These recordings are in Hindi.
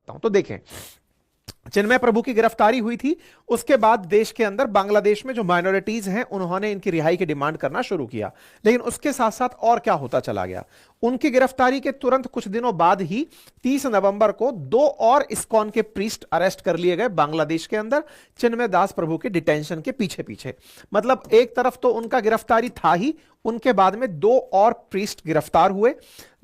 हूं। तो देखें, चिन्मय प्रभु की गिरफ्तारी हुई थी, उसके बाद देश के अंदर बांग्लादेश में जो माइनॉरिटीज हैं उन्होंने इनकी रिहाई की डिमांड करना शुरू किया। लेकिन उसके साथ साथ और क्या होता चला गया, उनकी गिरफ्तारी के तुरंत कुछ दिनों बाद ही 30 नवंबर को 2 और इस्कॉन के प्रीस्ट अरेस्ट कर लिए गए बांग्लादेश के अंदर, चिन्मय दास प्रभु के डिटेंशन के पीछे पीछे। मतलब एक तरफ तो उनका गिरफ्तारी था ही, उनके बाद में 2 और प्रीस्ट गिरफ्तार हुए।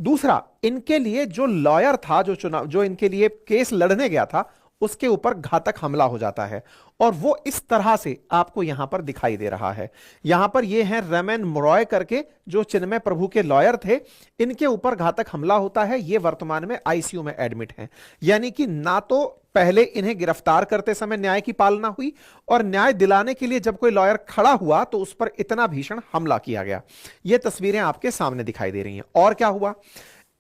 दूसरा, इनके लिए जो लॉयर था, जो इनके लिए केस लड़ने गया था, उसके ऊपर घातक हमला हो जाता है। और वो इस तरह से आपको यहां पर दिखाई दे रहा है। यहां पर ये हैं रेमन मोरॉय करके, जो चिन्मय प्रभु के लॉयर थे, इनके ऊपर घातक हमला होता है। ये वर्तमान में आईसीयू में एडमिट हैं। यानी कि ना तो पहले इन्हें गिरफ्तार करते समय न्याय की पालना हुई, और न्याय दिलाने के लिए जब कोई लॉयर खड़ा हुआ तो उस पर इतना भीषण हमला किया गया। ये तस्वीरें आपके सामने दिखाई दे रही हैं। और क्या हुआ,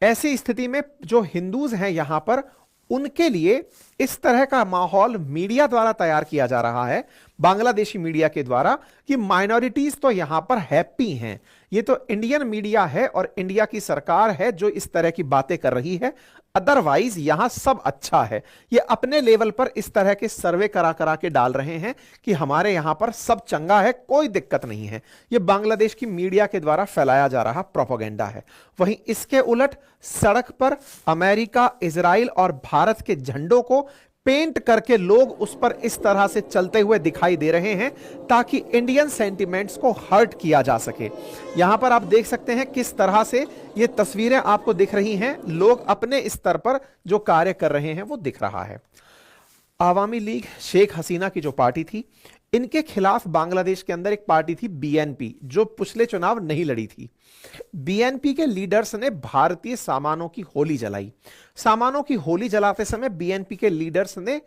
ऐसी स्थिति में जो हिंदूज हैं यहां पर, उनके लिए इस तरह का माहौल मीडिया द्वारा तैयार किया जा रहा है, बांग्लादेशी मीडिया के द्वारा, कि माइनॉरिटीज तो यहां पर हैप्पी हैं। ये तो इंडियन मीडिया है और इंडिया की सरकार है जो इस तरह की बातें कर रही है, अदरवाइज यहां सब अच्छा है। ये अपने लेवल पर इस तरह के सर्वे करा करा के डाल रहे हैं कि हमारे यहां पर सब चंगा है, कोई दिक्कत नहीं है। ये बांग्लादेश की मीडिया के द्वारा फैलाया जा रहा प्रोपेगेंडा है। वहीं इसके उलट सड़क पर अमेरिका, इजराइल और भारत के झंडों को पेंट करके लोग उस पर इस तरह से चलते हुए दिखाई दे रहे हैं ताकि इंडियन सेंटिमेंट्स को हर्ट किया जा सके। यहां पर आप देख सकते हैं किस तरह से ये तस्वीरें आपको दिख रही हैं। लोग अपने स्तर पर जो कार्य कर रहे हैं वो दिख रहा है। आवामी लीग, शेख हसीना की जो पार्टी थी, इनके खिलाफ बांग्लादेश के अंदर एक पार्टी थी बीएनपी, जो पिछले चुनाव नहीं लड़ी थी। बीएनपी के लीडर्स ने भारतीय सामानों की होली जलाई। सामानों की होली जलाते समय बीएनपी के लीडर्स ने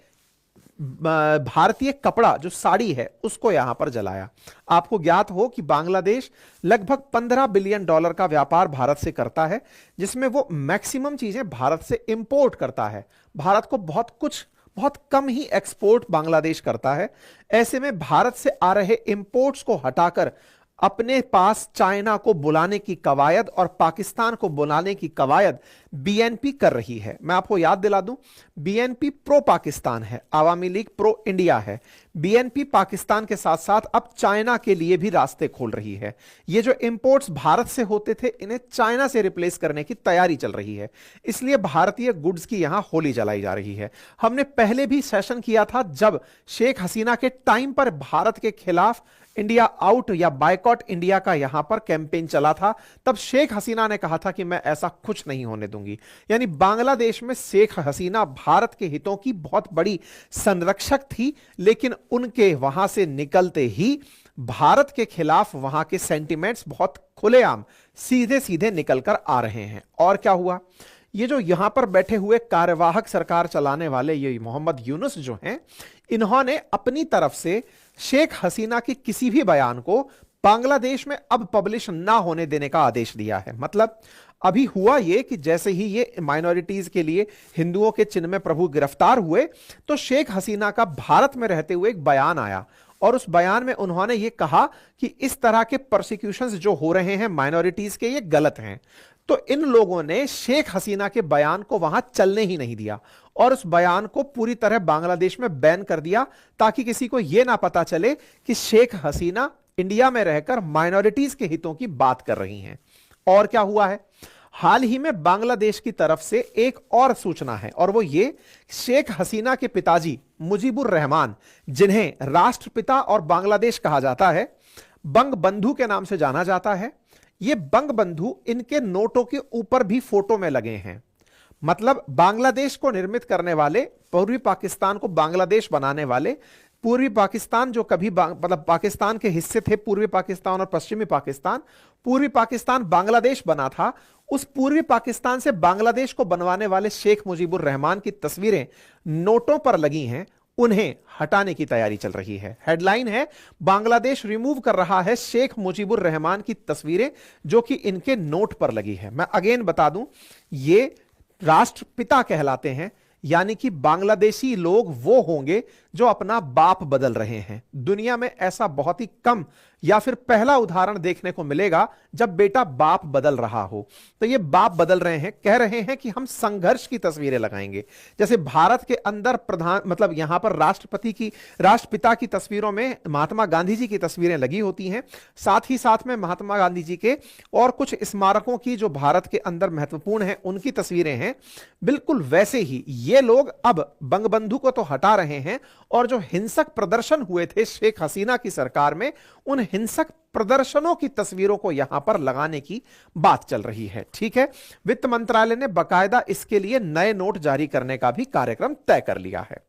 भारतीय कपड़ा, जो साड़ी है, उसको यहां पर जलाया। आपको ज्ञात हो कि बांग्लादेश लगभग $15 बिलियन का व्यापार भारत से करता है, जिसमें वो मैक्सिमम चीजें भारत से इंपोर्ट करता है। भारत को बहुत कम ही एक्सपोर्ट बांग्लादेश करता है। ऐसे में भारत से आ रहे इंपोर्ट्स को हटाकर अपने पास चाइना को बुलाने की कवायद और पाकिस्तान को बुलाने की कवायद बीएनपी कर रही है। मैं आपको याद दिला दूं, बीएनपी प्रो पाकिस्तान है, आवामी लीग प्रो इंडिया है। बीएनपी पाकिस्तान के साथ साथ अब चाइना के लिए भी रास्ते खोल रही है। ये जो इंपोर्ट्स भारत से होते थे, इन्हें चाइना से रिप्लेस करने की तैयारी चल रही है। इसलिए भारतीय गुड्स की यहां होली जलाई जा रही है। हमने पहले भी सेशन किया था, जब शेख हसीना के टाइम पर भारत के खिलाफ इंडिया आउट या बायकॉट इंडिया का यहां पर कैंपेन चला था। तब शेख हसीना ने कहा था कि मैं ऐसा कुछ नहीं होने दूंगी। यानी बांग्लादेश में शेख हसीना भारत के हितों की बहुत बड़ी संरक्षक थी, लेकिन उनके वहां से निकलते ही भारत के खिलाफ वहां के सेंटिमेंट्स बहुत खुलेआम सीधे सीधे निकलकर आ रहे हैं। और क्या हुआ, ये जो यहां पर बैठे हुए कार्यवाहक सरकार चलाने वाले ये मोहम्मद यूनुस जो हैं, इन्होंने अपनी तरफ से शेख हसीना के किसी भी बयान को बांग्लादेश में अब पब्लिश ना होने देने का आदेश दिया है। मतलब अभी हुआ यह कि जैसे ही ये माइनॉरिटीज के लिए हिंदुओं के चिन्मय प्रभु गिरफ्तार हुए, तो शेख हसीना का भारत में रहते हुए एक बयान आया, और उस बयान में उन्होंने ये कहा कि इस तरह के प्रोसिक्यूशंस जो हो रहे हैं माइनॉरिटीज के, ये गलत हैं। तो इन लोगों ने शेख हसीना के बयान को वहां चलने ही नहीं दिया और उस बयान को पूरी तरह बांग्लादेश में बैन कर दिया, ताकि किसी को यह ना पता चले कि शेख हसीना इंडिया में रहकर माइनॉरिटीज के हितों की बात कर रही हैं। और क्या हुआ है, हाल ही में बांग्लादेश की तरफ से एक और सूचना है, और वो ये, शेख हसीना के पिताजी मुजीबुर रहमान, जिन्हें राष्ट्रपिता और बांग्लादेश कहा जाता है, बंग बंधु के नाम से जाना जाता है, ये बंग बंधु इनके नोटों के ऊपर भी फोटो में लगे हैं। मतलब बांग्लादेश को निर्मित करने वाले, पूर्वी पाकिस्तान को बांग्लादेश बनाने वाले, पूर्वी पाकिस्तान जो कभी मतलब पाकिस्तान के हिस्से थे, पूर्वी पाकिस्तान और पश्चिमी पाकिस्तान, पूर्वी पाकिस्तान बांग्लादेश बना था, उस पूर्वी पाकिस्तान से बांग्लादेश को बनवाने वाले शेख मुजीबुर रहमान की तस्वीरें नोटों पर लगी हैं, उन्हें हटाने की तैयारी चल रही है। हेडलाइन है, बांग्लादेश रिमूव कर रहा है शेख मुजीबुर रहमान की तस्वीरें जो कि इनके नोट पर लगी है। मैं अगेन बता दूं, ये राष्ट्रपिता कहलाते हैं, यानी कि बांग्लादेशी लोग वो होंगे जो अपना बाप बदल रहे हैं। दुनिया में ऐसा बहुत ही कम या फिर पहला उदाहरण देखने को मिलेगा जब बेटा बाप बदल रहा हो। तो ये बाप बदल रहे हैं, कह रहे हैं कि हम संघर्ष की तस्वीरें लगाएंगे। जैसे भारत के अंदर प्रधान मतलब यहां पर राष्ट्रपिता की तस्वीरों में महात्मा गांधी जी की तस्वीरें लगी होती हैं, साथ ही साथ में महात्मा गांधी जी के और कुछ स्मारकों की जो भारत के अंदर महत्वपूर्ण हैं उनकी तस्वीरें हैं। बिल्कुल वैसे ही ये लोग अब बंगबंधु को तो हटा रहे हैं, और जो हिंसक प्रदर्शन हुए थे शेख हसीना की सरकार में, उन हिंसक प्रदर्शनों की तस्वीरों को यहां पर लगाने की बात चल रही है। ठीक है, वित्त मंत्रालय ने बाकायदा इसके लिए नए नोट जारी करने का भी कार्यक्रम तय कर लिया है।